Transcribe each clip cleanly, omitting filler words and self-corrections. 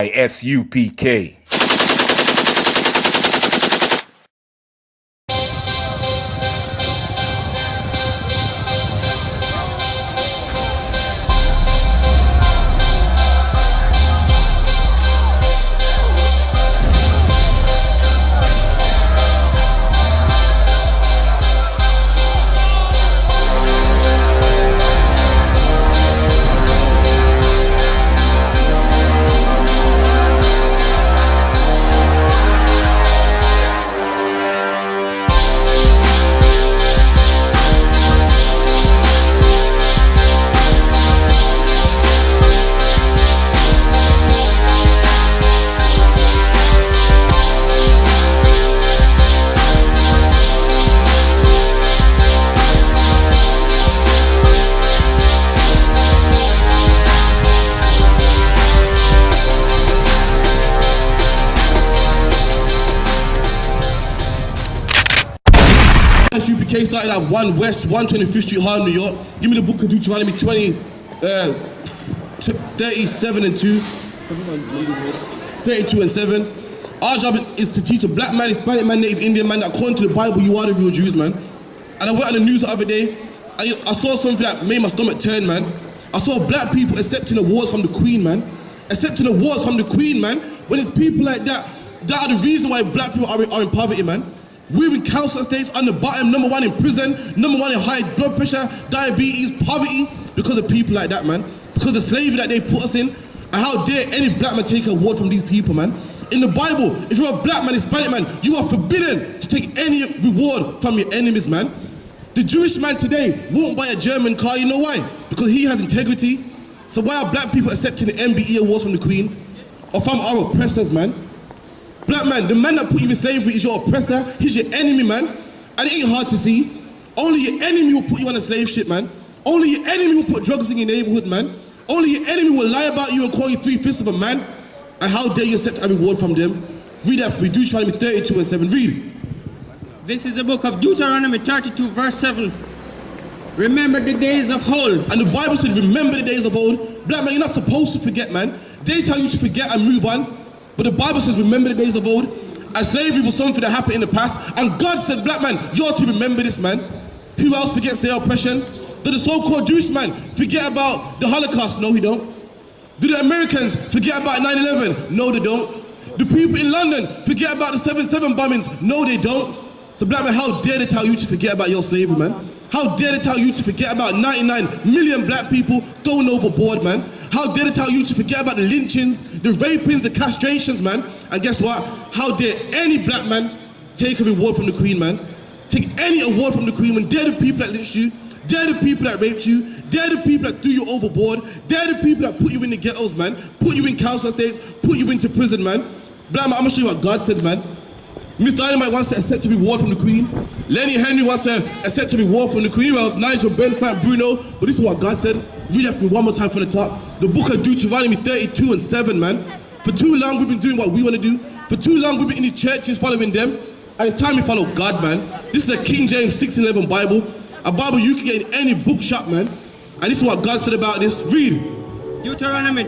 I.S.U.P.K. I.S.U.P.K started at 1 West, 125th Street, Harlem, New York. Give me the book of Deuteronomy 37 and 2. 32 and 7. Our job is to teach a black man, Hispanic man, Native Indian man that according to the Bible, you are the real Jews, man. And I went on the news the other day, I saw something that made my stomach turn, man. I saw black people accepting awards from the Queen, man. Accepting awards from the Queen, man. When it's people like that, that are the reason why black people are in poverty, man. We're in council estates on the bottom, number 1 in prison, number 1 in high blood pressure, diabetes, poverty, because of people like that, man. Because of slavery that they put us in. And how dare any black man take an award from these people, man. In the Bible, if you're a black man, Hispanic man, you are forbidden to take any reward from your enemies, man. The Jewish man today won't buy a German car, you know why? Because he has integrity. So why are black people accepting the MBE awards from the Queen? Or from our oppressors, man? Black man, the man that put you in slavery is your oppressor. He's your enemy, man. And it ain't hard to see. Only your enemy will put you on a slave ship, man. Only your enemy will put drugs in your neighborhood, man. Only your enemy will lie about you and call you 3/5 of a man. And how dare you accept a reward from them? Read that for me, Deuteronomy 32 and 7. Read. This is the book of Deuteronomy 32 verse 7. Remember the days of old. And the Bible said, remember the days of old. Black man, you're not supposed to forget, man. They tell you to forget and move on. But the Bible says, remember the days of old. And slavery was something that happened in the past. And God said, black man, you're to remember this, man. Who else forgets their oppression? Do the so-called Jewish man forget about the Holocaust? No, he don't. Do the Americans forget about 9/11? No, they don't. Do people in London forget about the 7/7 bombings? No, they don't. So black man, how dare they tell you to forget about your slavery, man? How dare they tell you to forget about 99 million black people thrown overboard, man? How dare they tell you to forget about the lynchings, the rapings, the castrations, man? And guess what? How dare any black man take a reward from the Queen, man? Take any award from the Queen when they're the people that lynched you, they're the people that raped you, they're the people that threw you overboard, they're the people that put you in the ghettos, man, put you in council estates, put you into prison, man. Black man, I'm gonna show you what God said, man. Mr. Dynamite wants to accept a reward from the Queen. Lenny Henry wants to accept a reward from the Queen. Who else? Nigel, Ben, Frank, Bruno. But this is what God said. Read that for me one more time from the top. The book of Deuteronomy 32 and 7, man. For too long we've been doing what we want to do. For too long we've been in these churches following them. And it's time we follow God, man. This is a King James 1611 Bible. A Bible you can get in any bookshop, man. And this is what God said about this. Read. Deuteronomy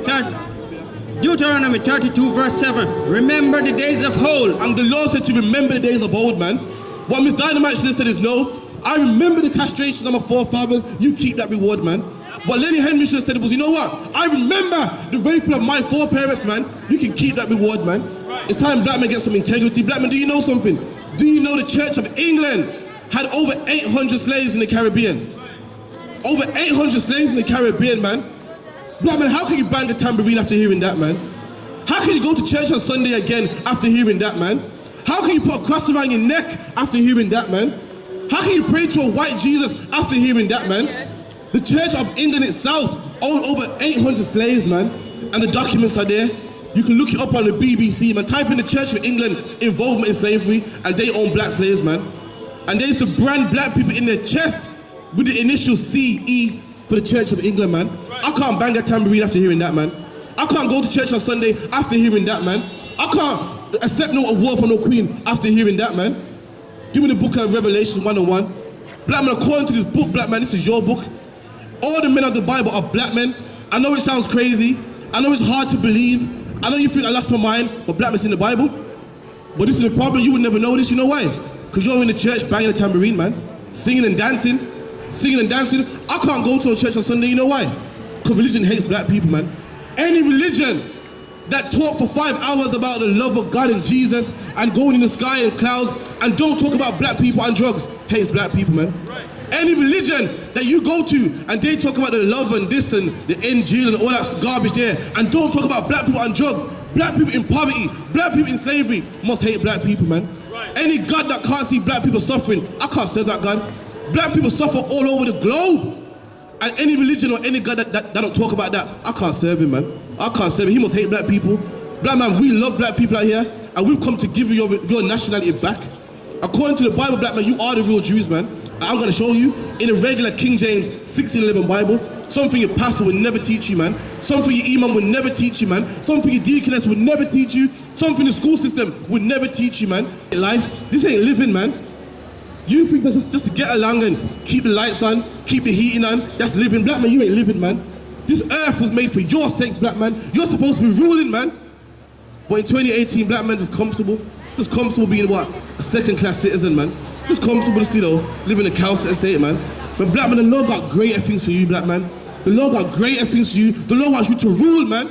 32 verse 7. Remember the days of old. And the Lord said to remember the days of old, man. What Miss Dynamite should have said is no. I remember the castrations of my forefathers. You keep that reward, man. What Lenny Henry should have said was, you know what? I remember the raping of my foreparents, man. You can keep that reward, man. It's time black men get some integrity. Black men, do you know something? Do you know the Church of England had over 800 slaves in the Caribbean? Over 800 slaves in the Caribbean, man. Black man, how can you bang a tambourine after hearing that, man? How can you go to church on Sunday again after hearing that, man? How can you put a cross around your neck after hearing that, man? How can you pray to a white Jesus after hearing that, man? The Church of England itself owned over 800 slaves, man. And the documents are there. You can look it up on the BBC, man. Type in the Church of England involvement in slavery, and they own black slaves, man. And they used to brand black people in their chest with the initial CE for the Church of England, man. I can't bang a tambourine after hearing that, man. I can't go to church on Sunday after hearing that, man. I can't accept no award from no Queen after hearing that, man. Give me the book of Revelation 101. Black man, according to this book, black man, this is your book. All the men of the Bible are black men. I know it sounds crazy. I know it's hard to believe. I know you think I lost my mind, but black man's in the Bible. But this is the problem, you would never know this, you know why? Because you're in the church banging a tambourine, man. Singing and dancing. I can't go to a church on Sunday, you know why? Because religion hates black people, man. Any religion that talk for 5 hours about the love of God and Jesus and going in the sky and clouds and don't talk about black people and drugs hates black people, man. Right. Any religion that you go to and they talk about the love and this and the NG and all that garbage there and don't talk about black people and drugs, black people in poverty, black people in slavery must hate black people, man. Right. Any God that can't see black people suffering, I can't serve that God. Black people suffer all over the globe. And any religion or any God that don't talk about that, I can't serve him, man. I can't serve him. He must hate black people. Black man, we love black people out here, and we've come to give you your nationality back. According to the Bible, black man, you are the real Jews, man. And I'm going to show you in a regular King James 1611 Bible, something your pastor would never teach you, man. Something your imam would never teach you, man. Something your deaconess would never teach you. Something the school system would never teach you, man. In life, this ain't living, man. You think that just to get along and keep the lights on, keep the heating on, that's living. Black man, you ain't living, man. This earth was made for your sake, black man. You're supposed to be ruling, man. But in 2018, black man is comfortable. Just comfortable being what? A second-class citizen, man. Just comfortable, just, you know, living in a council estate, man. But black man, the Lord got greater things for you, black man. The Lord got greater things for you. The Lord wants you to rule, man.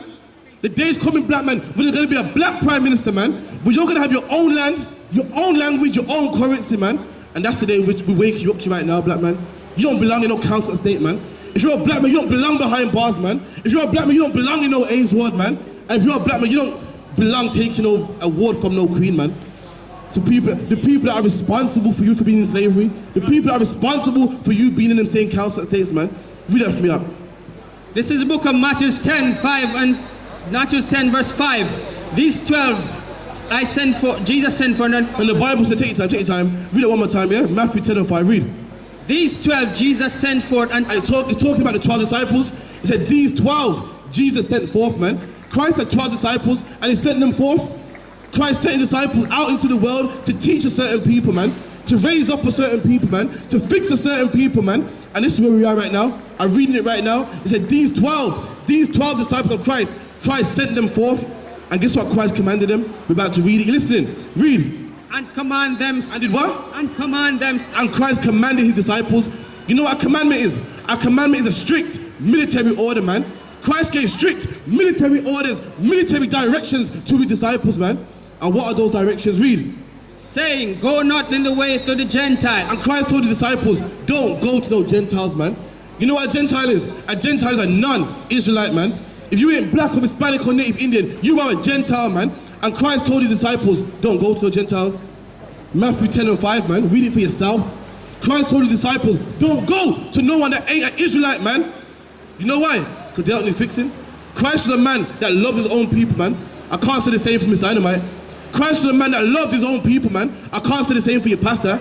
The day's coming, black man, when there's going to be a black prime minister, man. But you're going to have your own land, your own language, your own currency, man. And that's the day which we wake you up to right now, black man. You don't belong in no council estate, man. If you're a black man, you don't belong behind bars, man. If you're a black man, you don't belong in no A's ward, man. And if you're a black man, you don't belong taking no award from no queen, man. So the people that are responsible for you for being in slavery, the people that are responsible for you being in them same council estates, man. Read that for me up. This is the book of Matthew 10, 5 and Matthew 10, verse 5. These 12 Jesus sent for them. And the Bible said, take your time. Read it one more time, yeah? Matthew 10 and 5, read. These 12 Jesus sent forth, and it's talking about the 12 disciples. He said, these 12 Jesus sent forth, man. Christ had 12 disciples, and he sent them forth. Christ sent his disciples out into the world to teach a certain people, man. To raise up a certain people, man. To fix a certain people, man. And this is where we are right now. I'm reading it right now. He said, these 12 disciples of Christ, Christ sent them forth. And guess what Christ commanded them? We're about to read it. Listen, read. And command them. And did what? And command them. And Christ commanded his disciples. You know what a commandment is? A commandment is a strict military order, man. Christ gave strict military orders, military directions to his disciples, man. And what are those directions? Read. Saying, go not in the way to the Gentiles. And Christ told the disciples, don't go to no Gentiles, man. You know what a Gentile is? A Gentile is a non-Israelite, man. If you ain't black or Hispanic or Native Indian, you are a Gentile, man. And Christ told his disciples, don't go to the Gentiles. Matthew 10 and 5, man. Read it for yourself. Christ told his disciples, don't go to no one that ain't an Israelite, man. You know why? Because they don't need fixing. Christ was a man that loved his own people, man. I can't say the same for Miss Dynamite. Christ was a man that loves his own people, man. I can't say the same for your pastor.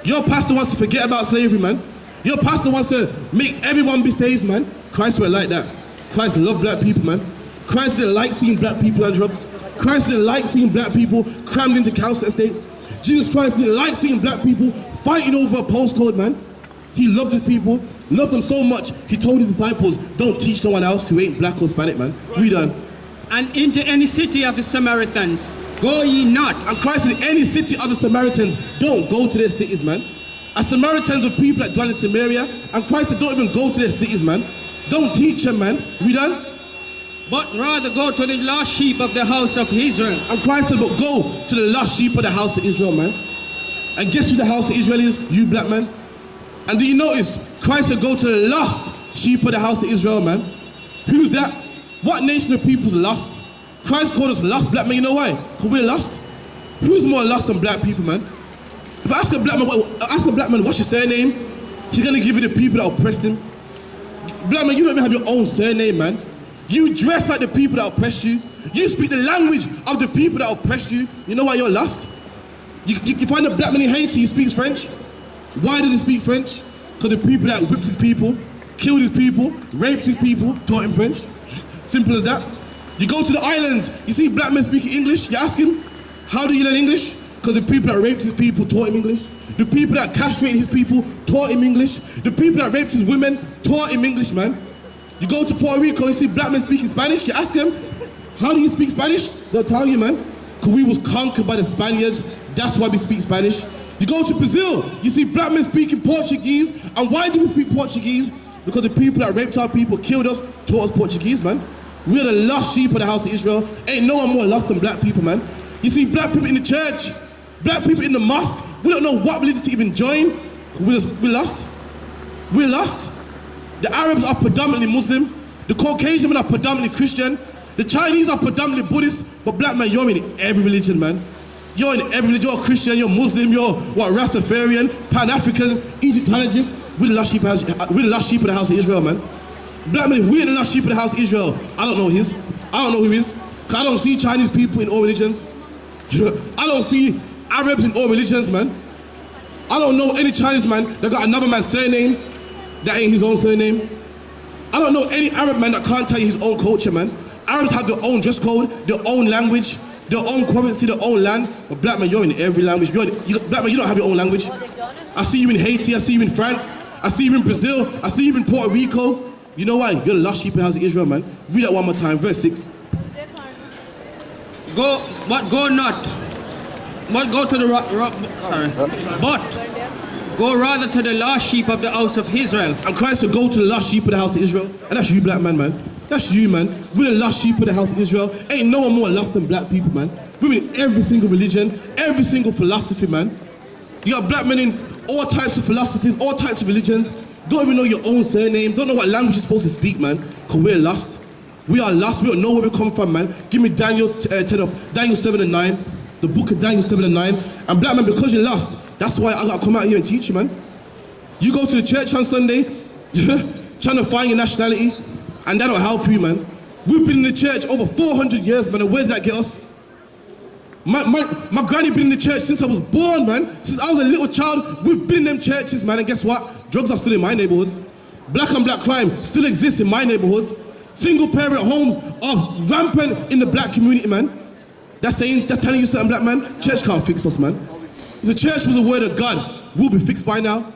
Your pastor wants to forget about slavery, man. Your pastor wants to make everyone be saved, man. Christ was like that. Christ loved black people, man. Christ didn't like seeing black people on drugs. Christ didn't like seeing black people crammed into council estates. Jesus Christ didn't like seeing black people fighting over a postcode, man. He loved his people, loved them so much, he told his disciples, don't teach no one else who ain't black or Hispanic, man. Read on. And into any city of the Samaritans, go ye not. And Christ said, any city of the Samaritans, don't go to their cities, man. And Samaritans were people that dwell in Samaria, and Christ said, don't even go to their cities, man. Don't teach them, man. Read on. But rather go to the lost sheep of the house of Israel. And Christ said, but go to the lost sheep of the house of Israel, man. And guess who the house of Israel is? You, black man. And do you notice? Christ said, go to the lost sheep of the house of Israel, man. Who's that? What nation of people is lost? Christ called us lost, black man. You know why? Because we're lost. Who's more lost than black people, man? If I ask a black man, what's your surname? He's going to give you the people that oppressed him. Black man, you don't even have your own surname, man. You dress like the people that oppressed you. You speak the language of the people that oppressed you. You know why you're lost? You find a black man in Haiti, he speaks French. Why does he speak French? Because the people that whipped his people, killed his people, raped his people, taught him French. Simple as that. You go to the islands, you see black men speaking English, you ask him, how do you learn English? Because the people that raped his people taught him English. The people that castrated his people taught him English. The people that raped his women taught him English, man. You go to Puerto Rico, you see black men speaking Spanish, you ask them, How do you speak Spanish? They'll tell you, man. Because we was conquered by the Spaniards. That's why we speak Spanish. You go to Brazil, you see black men speaking Portuguese. And why do we speak Portuguese? Because the people that raped our people, killed us, taught us Portuguese, man. We're the lost sheep of the house of Israel. Ain't no one more lost than black people, man. You see black people in the church, black people in the mosque. We don't know what religion to even join. We're lost. We're lost. The Arabs are predominantly Muslim. The Caucasian men are predominantly Christian. The Chinese are predominantly Buddhist. But black man, you're in every religion, man. You're in every religion. You're Christian, you're Muslim, you're Rastafarian, Pan-African, Egyptologist. We're the lost sheep of the house of Israel, man. Black men, we're the lost sheep of the house of Israel. I don't know his. I don't know who he is. Because I don't see Chinese people in all religions. I don't see Arabs in all religions, man. I don't know any Chinese man that got another man's surname that ain't his own surname. I don't know any Arab man that can't tell you his own culture, man. Arabs have their own dress code, their own language, their own currency, their own land. But black man, you're in every language. Black man, you don't have your own language. I see you in Haiti, I see you in France, I see you in Brazil, I see you in Puerto Rico. You know why? You're the lost sheep in the house of Israel, man. Read that one more time, verse 6. Go not. But go to the But go rather to the lost sheep of the house of Israel. And Christ said, go to the lost sheep of the house of Israel. And that's you, black man, man. That's you, man. We're the lost sheep of the house of Israel. Ain't no one more lost than black people, man. We're in every single religion, every single philosophy, man. You got black men in all types of philosophies, all types of religions. Don't even know your own surname. Don't know what language you're supposed to speak, man. Because we're lost. We are lost. We don't know where we come from, man. Give me Daniel 7 and 9. The book of Daniel 7 and 9. And black man, because you're lost, that's why I got to come out here and teach you, man. You go to the church on Sunday, trying to find your nationality, and that don't help you, man. We've been in the church over 400 years, man, and where did that get us? My granny been in the church since I was born, man. Since I was a little child, we've been in them churches, man, and guess what? Drugs are still in my neighborhoods. Black on black crime still exists in my neighborhoods. Single parent homes are rampant in the black community, man. That's telling you something, black man. Church can't fix us, man. If the church was a word of God, we'll be fixed by now.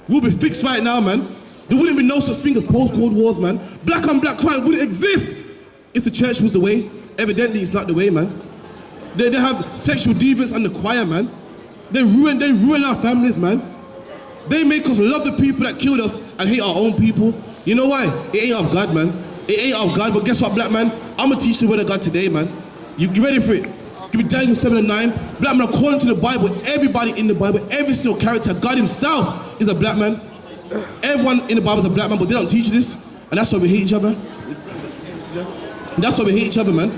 We'll be fixed right now, man. There wouldn't be no such thing as post-Cold Wars, man. Black on black crime wouldn't exist if the church was the way. Evidently, it's not the way, man. They have sexual deviance on the choir, man. They ruin our families, man. They make us love the people that killed us and hate our own people. You know why? It ain't of God, man. It ain't of God, but guess what, black man? I'm gonna teach the word of God today, man. You ready for it? Give me Daniel 7 and 9. Black man, according to the Bible, everybody in the Bible, every single character, God himself is a black man. Everyone in the Bible is a black man, but they don't teach you this. And that's why we hate each other. That's why we hate each other, man.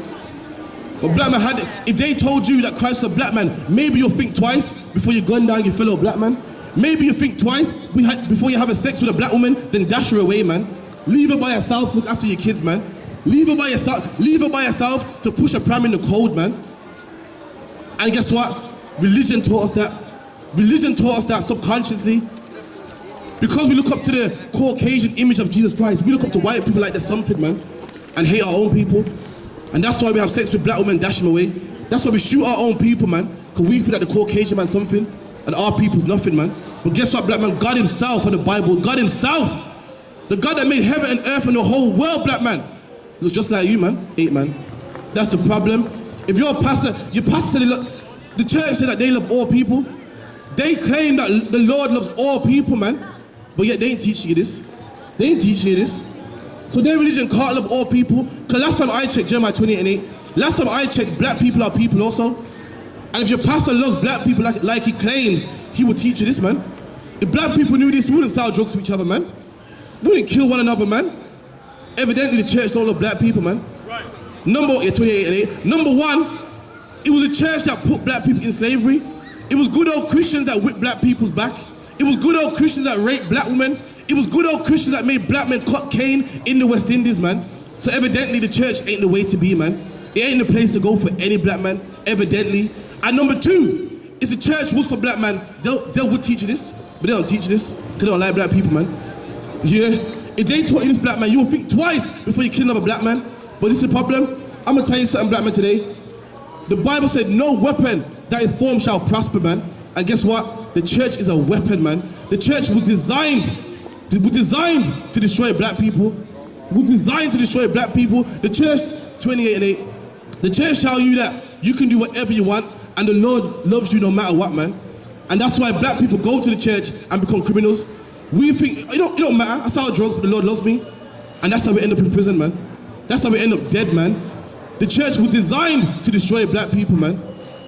But black man, if they told you that Christ is a black man, maybe you'll think twice before you gun down your fellow black man. Maybe you think twice before you have a sex with a black woman, then dash her away, man. Leave her by herself, look after your kids, man. Leave her by yourself to push a pram in the cold, man. And guess what? Religion taught us that. Religion taught us that subconsciously. Because we look up to the Caucasian image of Jesus Christ, we look up to white people like they're something, man, and hate our own people. And that's why we have sex with black women and dash them away. That's why we shoot our own people, man, because we feel like the Caucasian man's something, and our people's nothing, man. But guess what, black man? God himself in the Bible, God himself, the God that made heaven and earth and the whole world, black man, looks just like you, man. Ain't, man. That's the problem. If your pastor said, look, the church said that they love all people. They claim that the Lord loves all people, man. But yet they ain't teaching you this. They ain't teaching you this. So their religion can't love all people. Because last time I checked, Jeremiah 28:8, last time I checked, black people are people also. And if your pastor loves black people like he claims, he will teach you this, man. If black people knew this, we wouldn't sell drugs to each other, man. We wouldn't kill one another, man. Evidently the church don't love black people, man. Right. Number 28:8. Number one, it was a church that put black people in slavery. It was good old Christians that whipped black people's back. It was good old Christians that raped black women. It was good old Christians that made black men cut cane in the West Indies, man. So evidently the church ain't the way to be, man. It ain't the place to go for any black man, evidently. And number two, it's a church was for black man. They would teach you this, but they don't teach you this because they don't like black people, man. Yeah. If they taught you this, black man, you will think twice before you kill another black man. But this is the problem. I'm gonna tell you something, black man, today. The Bible said no weapon that is formed shall prosper, man. And guess what? The church is a weapon, man. The church was designed to destroy black people. Was designed to destroy black people. The church, 28:8, The church tell you that you can do whatever you want and the Lord loves you no matter what, man. And that's why black people go to the church and become criminals. We think, it don't matter, I sell drugs, but the Lord loves me. And that's how we end up in prison, man. That's how we end up dead, man. The church was designed to destroy black people, man.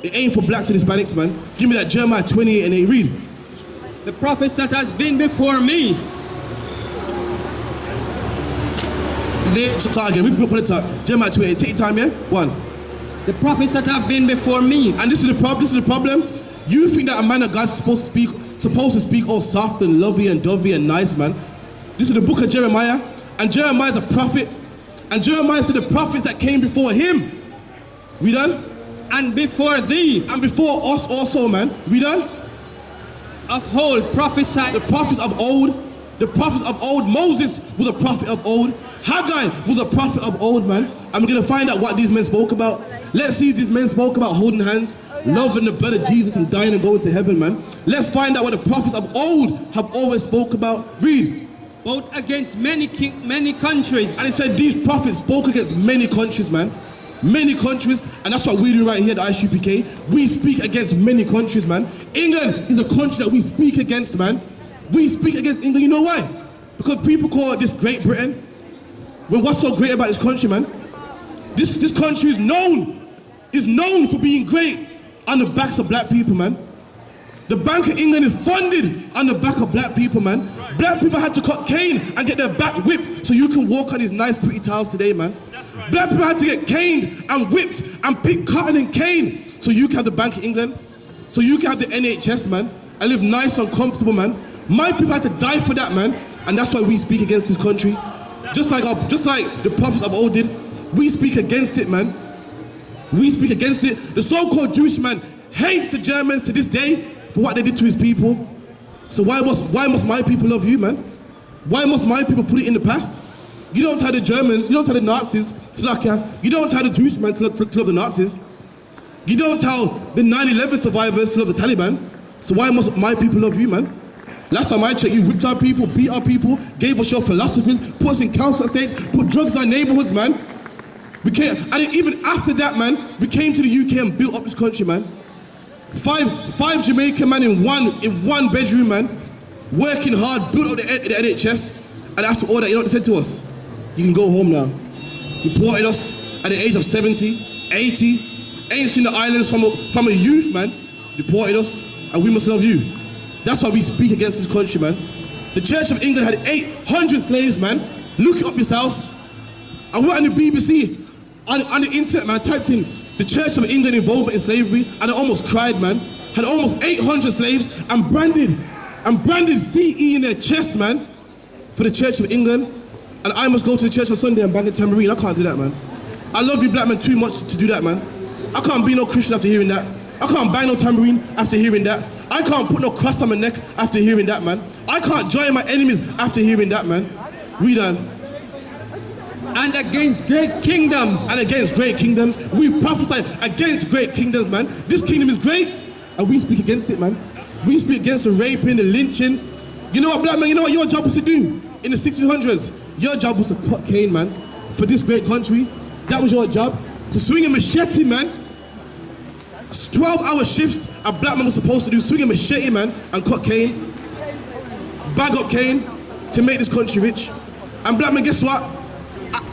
It ain't for blacks and Hispanics, man. Give me that Jeremiah 28 and 8, read. The prophets that has been before me. Start again, we put it up. Jeremiah 28, take your time, yeah? 1. The prophets that have been before me. And this is the problem. You think that a man of God's supposed to speak all soft and lovey and dovey and nice, man. This is the book of Jeremiah. And Jeremiah is a prophet. And Jeremiah said the prophets that came before him. We done? And before thee. And before us also, man. We done? Of old prophesied. The prophets of old. The prophets of old. Moses was a prophet of old. Haggai was a prophet of old, man. And we're going to find out what these men spoke about. Let's see if these men spoke about holding hands, loving the blood of Jesus and dying and going to heaven, man. Let's find out what the prophets of old have always spoke about. Read. Both against many countries. And it said these prophets spoke against many countries, man. Many countries. And that's what we do right here at the I.S.U.P.K. We speak against many countries, man. England is a country that we speak against, man. We speak against England. You know why? Because people call this Great Britain. Well, what's so great about this country, man? This country is known for being great on the backs of black people, man. The Bank of England is funded on the back of black people, man. Black people had to cut cane and get their back whipped so you can walk on these nice pretty tiles today, man. Black people had to get caned and whipped and pick cotton and cane so you can have the Bank of England, so you can have the NHS, man, and live nice and comfortable, man. My people had to die for that, man, and that's why we speak against this country. Just like the prophets of old did. We speak against it, man. We speak against it. The so-called Jewish man hates the Germans to this day for what they did to his people. So why must my people love you, man? Why must my people put it in the past? You don't tell the Germans, you don't tell the Nazis to like you don't tell the Jewish man to love the Nazis. You don't tell the 9/11 survivors to love the Taliban. So why must my people love you, man? Last time I checked, you whipped our people, beat our people, gave us your philosophies, put us in council estates, put drugs in our neighborhoods, man. And then even after that, man, we came to the UK and built up this country, man. Five Jamaican man in one bedroom, man, working hard, built up the NHS, and after all that, you know what they said to us? You can go home now. Deported us at the age of 70, 80, ain't seen the islands from a youth, man. Deported us, and we must love you. That's why we speak against this country, man. The Church of England had 800 slaves, man. Look it up yourself. I went on the BBC, on the internet, man, typed in the Church of England involvement in slavery, and I almost cried, man. Had almost 800 slaves and branded CE in their chest, man, for the Church of England. And I must go to the church on Sunday and bang a tambourine. I can't do that, man. I love you black men too much to do that, man. I can't be no Christian after hearing that. I can't bang no tambourine after hearing that. I can't put no cross on my neck after hearing that, man. I can't join my enemies after hearing that, man. Read on. And against great kingdoms. And against great kingdoms. We prophesy against great kingdoms, man. This kingdom is great, and we speak against it, man. We speak against the raping, the lynching. You know what, black man, you know what your job was to do in the 1600s? Your job was to cut cane, man, for this great country. That was your job. To swing a machete, man. 12-hour shifts a black man was supposed to do, swing a machete, man, and cut cane. Bag up cane to make this country rich. And black man, guess what?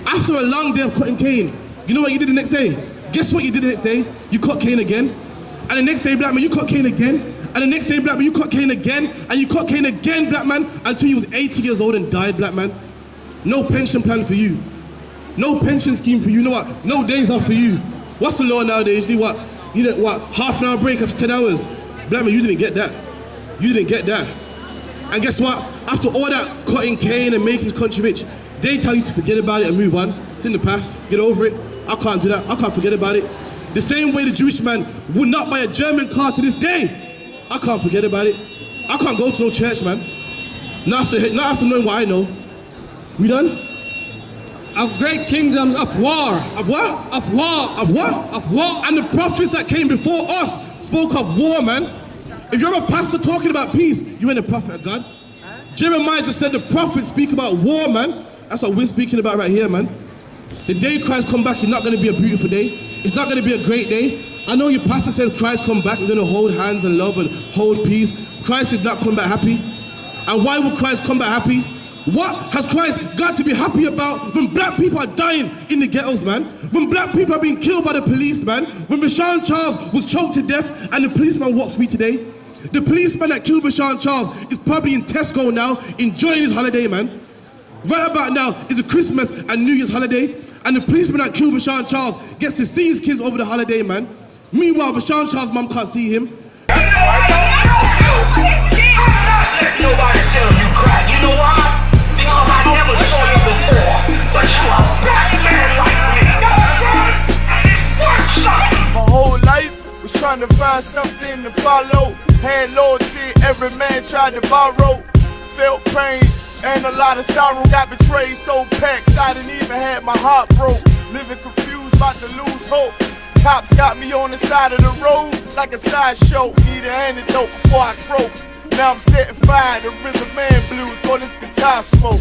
After a long day of cutting cane, you know what you did the next day? Guess what you did the next day? You cut cane again. And the next day, black man, you cut cane again. And the next day, black man, you cut cane again. And you cut cane again, black man, until you was 80 years old and died, black man. No pension plan for you. No pension scheme for you. You know what? No days off for you. What's the law nowadays? You know what? Half an hour break after 10 hours. Black man, you didn't get that. You didn't get that. And guess what? After all that cutting cane and making this country rich, they tell you to forget about it and move on. It's in the past. Get over it. I can't do that. I can't forget about it. The same way the Jewish man would not buy a German car to this day. I can't forget about it. I can't go to no church, man. Not after knowing what I know. We done? Of great kingdoms of war. Of what? Of war. Of what? Of war. And the prophets that came before us spoke of war, man. If you're a pastor talking about peace, you ain't a prophet of God. Jeremiah just said the prophets speak about war, man. That's what we're speaking about right here, man. The day Christ come back is not going to be a beautiful day. It's not going to be a great day. I know your pastor says Christ come back, we're going to hold hands and love and hold peace. Christ did not come back happy. And why would Christ come back happy? What has Christ got to be happy about when black people are dying in the ghettos, man? When black people are being killed by the police, man? When Rashawn Charles was choked to death and the policeman walked free today? The policeman that killed Rashawn Charles is probably in Tesco now, enjoying his holiday, man. Right about now is a Christmas and New Year's holiday, and the policeman that killed Rashawn Charles gets to see his kids over the holiday, man. Meanwhile, Rashawn Charles' mum can't see him. I'm not letting nobody tell you cry. You know why? Because I never saw you before, but you are a black man like me. And it's worth something. My whole life was trying to find something to follow. Had loyalty, every man tried to borrow. Felt pain and a lot of sorrow. Got betrayed, so packed, I didn't even have my heart broke. Living confused, about to lose hope. Cops got me on the side of the road like a sideshow. Need an antidote before I croak. Now I'm setting fire to rhythm man blues, call this guitar smoke.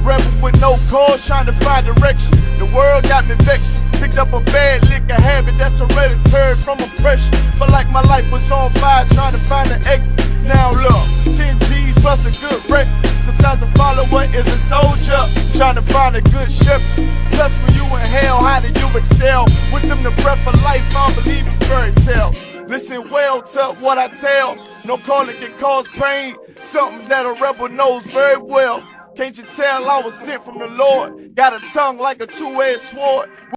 Rebel with no cause, trying to find direction. The world got me vexed. Picked up a bad liquor habit that's hereditary from oppression. Felt like my life was on fire, trying to find an exit. Now look, 10 G's plus a good wreck. Sometimes a follower is a soldier, trying to find a good shepherd. Plus when you in hell, how do you excel? Wisdom the breath of life, I don't believe in fairy tale. Listen well to what I tell. No calling can cause pain, something that a rebel knows very well. Can't you tell I was sent from the Lord? Got a tongue like a two-edged sword.